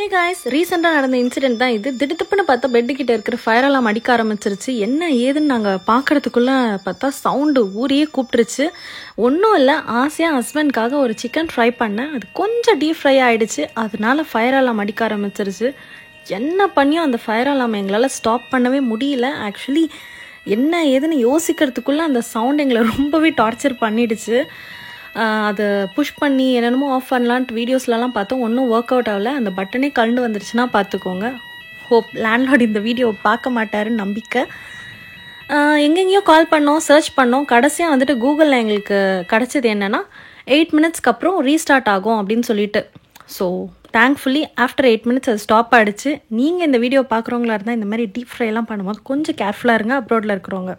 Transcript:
Hey guys, ரீசெண்டாக நடந்த incident தான் இது. திடுத்துப்புன்னு பார்த்தா பெட்டுக்கிட்ட இருக்கிற ஃபயர் அலாம் அடிக்க ஆரம்பிச்சிருச்சு. என்ன ஏதுன்னு நாங்கள் பார்க்கறதுக்குள்ளே பார்த்தா சவுண்டு ஊரையே கூப்பிட்டுருச்சு. ஒன்றும் இல்லை, ஆசையாக ஹஸ்பண்ட்காக ஒரு சிக்கன் ஃப்ரை பண்ணேன். அது கொஞ்சம் டீப் ஃப்ரை ஆகிடுச்சு. அதனால ஃபயர் அலாம் அடிக்க ஆரம்பிச்சிருச்சு. என்ன பண்ணியும் அந்த ஃபயர் அலாம் எங்களால் ஸ்டாப் பண்ணவே முடியல. ஆக்சுவலி என்ன ஏதுன்னு யோசிக்கிறதுக்குள்ளே அந்த சவுண்ட் எங்களை ரொம்பவே டார்ச்சர் பண்ணிடுச்சு. அதை புஷ் பண்ணி என்னென்னமோ ஆஃப் பண்ணலான்ட்டு வீடியோஸ்லலாம் பார்த்தோம். ஒன்றும் ஒர்க் அவுட் ஆகலை. அந்த பட்டனே கழண்டு வந்துருச்சுன்னா பார்த்துக்கோங்க. ஹோப் லேண்ட்லார்ட் இந்த வீடியோவை பார்க்க மாட்டாருன்னு நம்பிக்கை. எங்கெங்கேயோ கால் பண்ணோம், சர்ச் பண்ணோம். கடைசியாக வந்துட்டு கூகுளில் எங்களுக்கு கிடச்சது என்னென்னா 8 மினிட்ஸ்க்கு அப்புறம் ரீஸ்டார்ட் ஆகும் அப்படின்னு சொல்லிட்டு. ஸோ தேங்க்ஃபுல்லி ஆஃப்டர் 8 மினிட்ஸ் அது ஸ்டாப் ஆகிடுச்சு. நீங்கள் இந்த வீடியோ பார்க்குறவங்களா இருந்தால் இந்த மாதிரி டீப் ஃப்ரைலாம் பண்ணும்போது கொஞ்சம் கேர்ஃபுல்லாக இருங்க, அப்ராடில் இருக்கிறவங்க.